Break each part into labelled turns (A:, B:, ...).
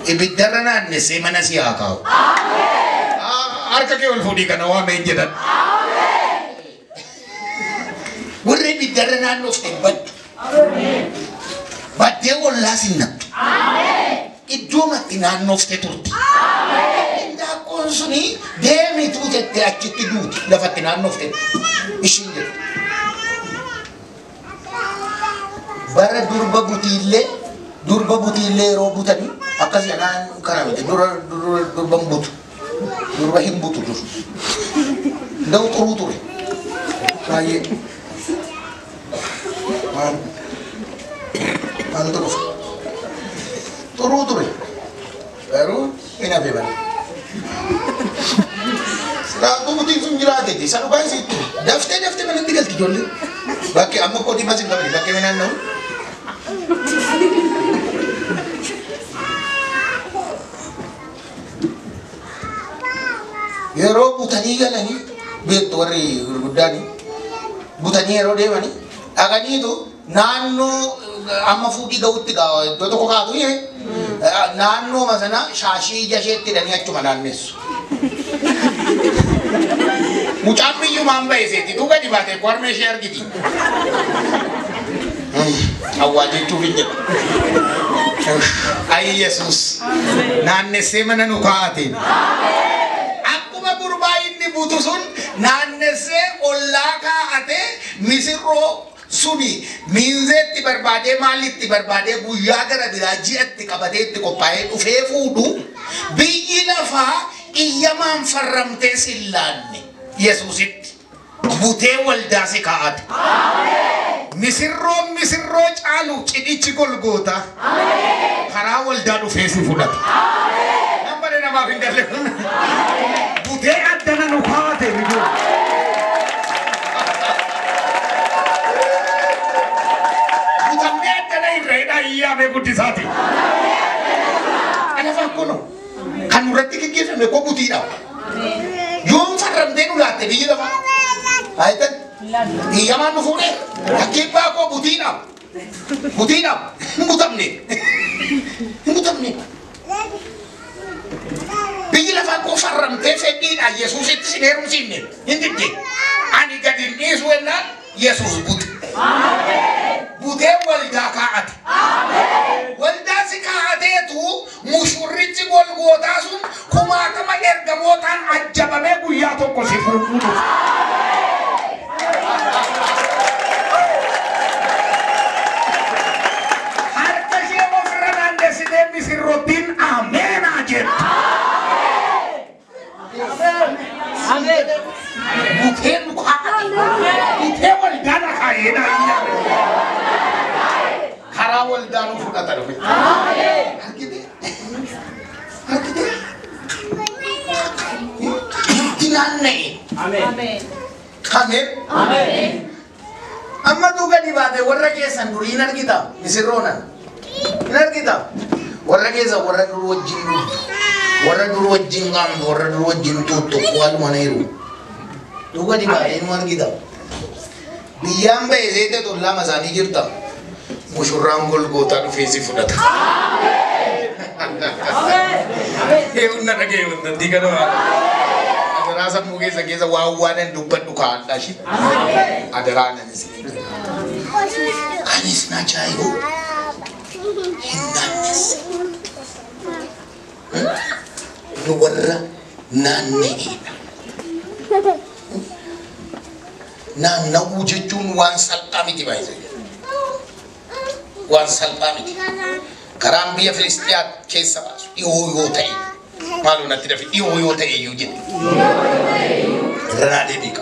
A: Ibiddarana nese mana siakau. Amen. Arka ke ulfudi kana wa menjedan. Amen. Wurre ibiddarana nofte bad. Amen. Badde walla sinna. Amen. Iddumatti nofte turti. Amen. Inda konsuni demi tutette achitti duuti lafatti nofte. Ishinde. Bara durba butille robutani akasi anan karamete durba butu durba himbutu dur ndaw turuturi kaye man turuturi baru ina beban sira buti sunjirate di sanu bay situ dafte man digal ti jolle bakke amma ko di masin kabali bakke menan naw Yero butani galani beto wari gudani butani yero demani agani itu nano amma fudi gautti gawa to ko ka ye nano masana shashi jashetti dani achuma nannesu mucammi yu mamba eseti tu ga di bate korme share giti awadi tu rinje ay Jesus nanne semana nu kaati butusun nannese ollaka ate misirro suni minzetti barbade malitti barbade guyya gara birajiatti qabatetti qophaa'ee dhufee fuudhu biyyi lafaa iyyamaan farramtee sillanne Yesuusitti butee waldaa si kaa'ate. Misirroo caalu cidhichi Golgoota karaa waldaa dhufee si fudhate. Namni namaaf hin galle kun butee addana nu kaa'ate biyyu. Butamee addana irreedha iyyaamee guddisaati. Ana fakkono kan nurratti gaggeeffame ko butiidha. Yoom farramtee nu laatte biyyi lafa. Ayatan iyyamaan nu fuudhee akkibbaa koo butiidha. Hin butamne. Biyyi lafaa koo farramtee fedhiidha Yesuusitti sin heerumsiifne hin didde. Ani gadi hin dhiisu jennaan Yesuus bute. Butee waldaa kaa'ate. Waldaa si kaa'ateetu mushurrichi Golgootaa sun kumaatama ergamootaan ajjabamee guyyaa tokko si fuudhu. Harka ishee ofirra naannessitee misirrootiin ameenaa jettu. Amen. Buteen butee waldaadha kaayedha. Karaa waldaa nu fudhata dhufe. Harkitee. Itti naanna'e. Amen. Amma tu gadi baate warra keessan durii hin argita misirroonan. Hin argita. Warra keessa warra dur wajjin dhuftu. Warra dur wajjin qaamtu, warra dur wajjin tuttu waluma neeru. Tu gadi baate nu argita. Biyyaan ba'e seete tollama isaanii jirta. Mushurraan Golgootaa dhufee si fudhata. Eewun na dhagee wantantii kanuma. Adaraa sammuu keessa waan dubbadhu kaa'adhaa shi. Adaraa nanis. Anis na jaayu hin naannesse. Nu warra naanne'edha. Naanna'uu jechuun waan salphaa miti baay'ee. Waan salphaa miti. Karaan biyya Filistiyaa keessa baasu dhiyoo yoo ta'e maaloo natti dafi dhiyoo yoo ta'e iyyuu jedhe. Irraa deebiika.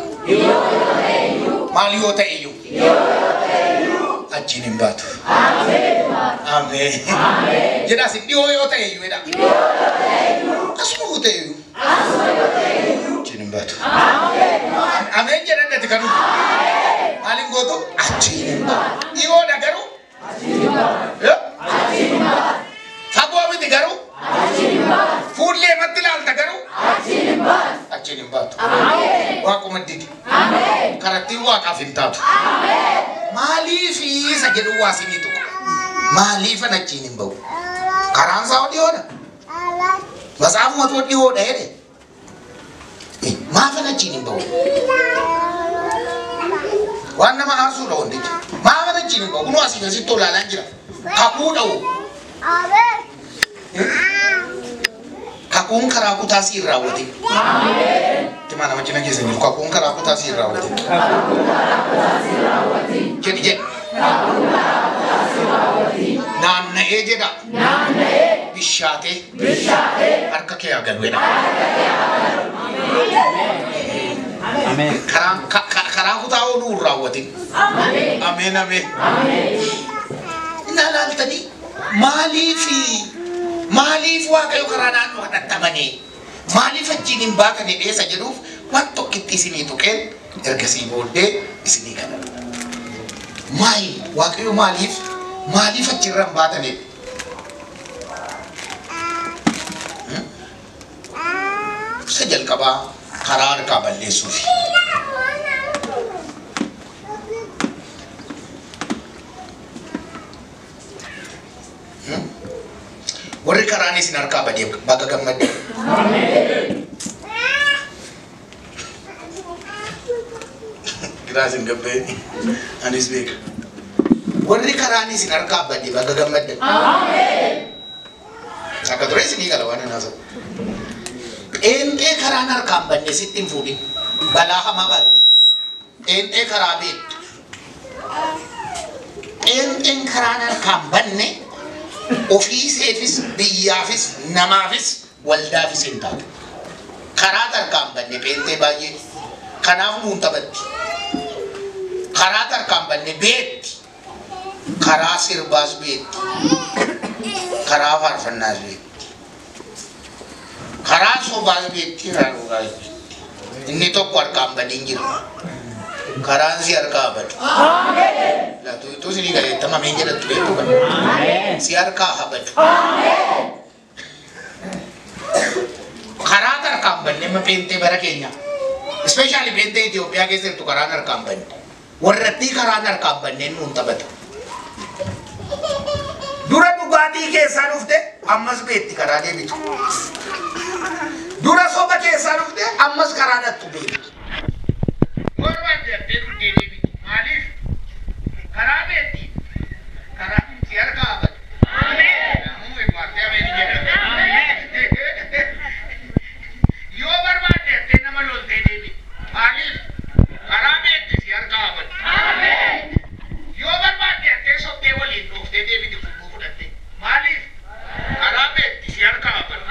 A: Maal yoo ta'e iyyuu. Achiin hin baatu. Ameen. Jedhaas dhiyoo yoo ta'e iyyuu jedha. Asuma yoo ta'e iyyuu. Achiin hin baatu. Ameen jedhan natti kanu. Maaliin gootu? Achiin hin baatu. Dhiyoodha garuu. Fagoo miti garuu. Fuullee matti ilaalta garuu. Achiin hin baatu. Waaquma didi. Karattiin waaqaaf hin taatu. Maaliif isa jedhu waa sinii tuqa. Maaliif an achiin hin bahu. Karaan isaa dhiyoodha. Masaafuma tu dhiyoo dheere. Maafa nachiin hin bahu. Waan nama haasuudha wantichi. Maafa nachiin hin bahu. Kunoo asii asitti olaalaan jira. Kakuu dha'u. Kakuun karaa kutaa si hin raawwate. Timaa nama cina keessa jiru. Kakuun karaa kutaa si hin raawwate. Jedhi jedhi. Naanna'ee jedha. Bishaatee. Harka kee agaluudha. Karaa kutaa ooluu hin raawwate. Ameen ameen. Ilaalaaltanii maaliif waaqayyo karaa naannoo kadhattamanii maaliif achiin hin baatanii dheessa jedhuuf waan tokkitti isinii tuqeen ergasii booddee isinii kadhatu. Waaqayyo maaliif achirra hin baatanii? Isa jalqabaa karaa harkaa balleessuufi. Warri karaan isin harkaa badee baga gammadde. Gracias gabbee anis beeka. Warri karaan isin harkaa badee baga gammadde. Akka ture isinii qala waan naasa. Eenxee karaan harkaan badne sitti hin fuudhin. Balaa hamaa baatti. Eenxee karaa beektu. Eenxeen karaan harkaan badne ofiiseefis biyyaafis namaafis waldaafis hin taate. Karaa harkaan badne beentee baay'ee. Kanaaf nuun taphatti. Karaa harkaan badne beetti. Karaa sirbaas beetti. Karaa faarfannaas beetti. Karaa sobaas beetti. Inni tokko harkaan badin jira. Karaan si harkaa badu. Laatu itu sini gak ada mami jadi tu itu kan. Si harkaa habadu. Karaa harkaan badne mapente bara Kenya. Especially pente Ethiopia keessa tu karaa harkaan badne. Warratti karaa harkaan badne nuun taphatu. Dura dhugaatii keessaa dhufte ammas beetti karaa deebitu. Dura soba keessaa dhufte ammas karaa dhattu beetti. Warra jettee dhugdee deebitu. Maaliif? Karaa beetti. Karaa si harkaa habadu. Namuu eegwattee ameeni jedhama. Yoo barbaadde jettee nama loltee deebitu. Maaliif? Karaa beetti si harkaa habadu. Yoo barbaadde jettee sobdee waliin dhuftee deebitu kubbuu fudhatte. Maaliif? Karaa beetti si harkaa habadu.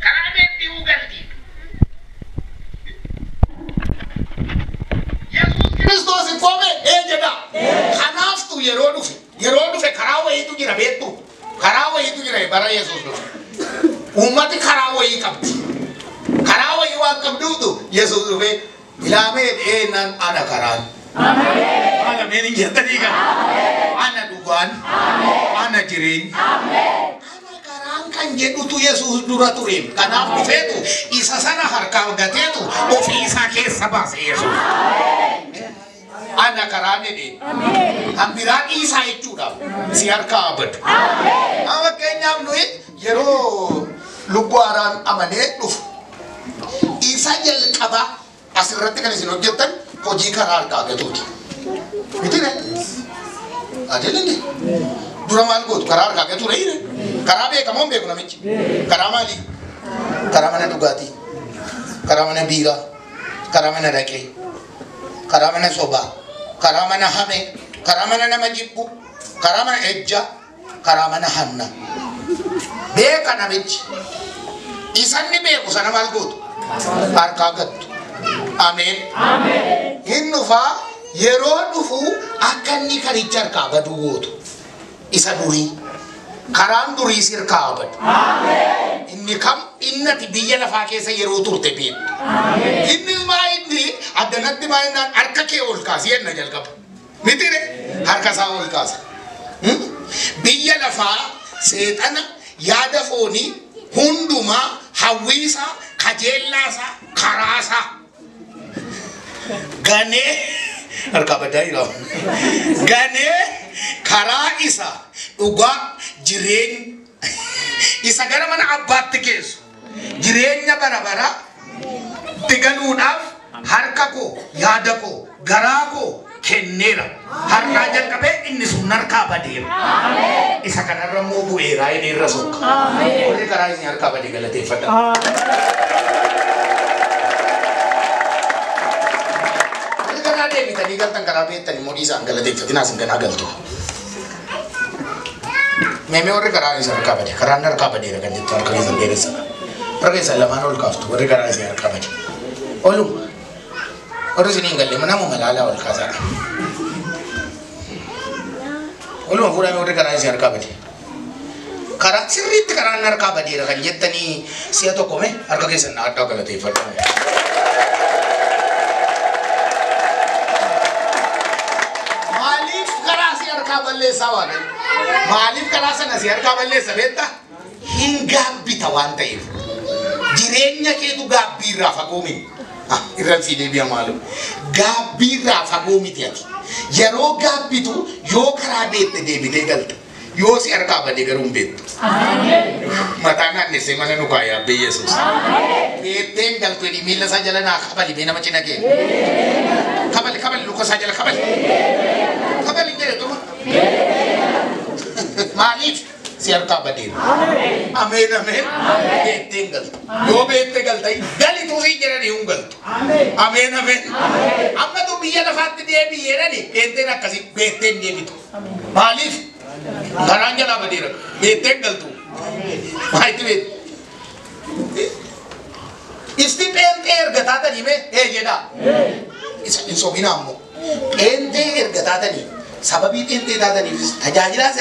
A: Karaa beetti ugalti. Yesuus Kiristoos koome ejeda. Kanaaftu yeroo dhufe karaa wayiitu jira beektu. Karaa wayiitu jira bara Yesuus dhufe. Ummati karaa wayii qabdi. Karaa wayii waan qabduutu Yesuus dhufe ilaamee nan ana karaan. Ana meeni jettanii kan. Ana dhugaan. Ana jireenya. Karaan kan jedhutu Yesuus dura ture. Kanaaf dhufeetu isa sana harkaa gateetu ofii isaa keessa baase Yesuus. Ana karaan jedhee. Hambiraan isaa jechuudha. Si harkaa habadu. Amma keenyaaf nuyi yeroo lubbuu haaraan amanee dhufu. Isa jalqaba asirratti kan isin hojjettan hojii karaa harkaa gatuuti. Miti ne? Adeelende. Dura maal gootu karaa harkaa gatu reeyne. Karaa beekamoon beeku namichi. Karaa maali? Karaa mana dhugaatii. Karaa mana biiraa. Karaa mana dhaqee. Karaa mana sobaa. Karaa mana hame. Karaa mana nama jibbu. Karaa mana ejja. Karaa mana hanna. Beeka namichi. Isanni beeku sana maal gootu? Harkaa gattu. Ameen. Hin dhufaa yeroo dhufu akka inni karicha harkaa badu gootu. Isa durii. Karaan durii si harkaa badu. Inni kam innati biyya lafaa keessa yeroo turte beektu. Inni addanatti maayinaan harka kee ol kaasi yenna jalqaba. Mitire harka isaa ol kaasa. Biyya lafaa seexana yaada foonii hundumaa hawwiisaa kajeellaasaa karaasaa ganee harka badaa jira. Ganee karaa isaa dhugaa jireenya isa gara mana abbaatti geessu jireenya bara tigaluudhaaf harka koo yaada koo garaa koo kenneera har'aa jalqabee inni sun harkaa badeera isa kanarra immoo bu'eeraa inni irra sokka warri karaa isin harkaa badee galateeffadha. Warri karaa deebitanii galtan karaa beektanii modii isaan galateeffatinaa isin ganaa galtu. Meme warri karaa isin harkaa badee karaan harkaa badeera kan jettu harka keessan dheeressa. Harka keessan lamaan ol kaaftu warri karaa isin harkaa badee. Oluma. Orang sini enggak lemah, namun malah awal kasar. Ulu aku dah orang kerana siar kabadi. Karat sirit kerana nar kabadi, rakan jetta ni siapa kome, harga kesan ada kalau tiada. Malif kerana siar kabale sawal. Malif kerana siar kabale sebeta hingga bitawan taif. Jirenya ke tu gabi rafa komin. Irran fide biya malu gabbi rafa gomiti ati yaro gabbi tu yo kara bette debite galta yo si arka bade garum bet amen matana ne se mana no kaya be yesus amen bette galto di milla sajala na khabali be na machina ke khabali luka sajala khabali ngere to malif si arka bade amen amen bette galto yo bette galta gali tu si jera di ungal amen amen amma tu biya na fat de biya na ni bette na kasi bette de bitu malif garanja na badira bette galto mai tu isti pente ergatata ni me jeda isa insobina ammo ente ergatata ni sababi ente data ni tajajila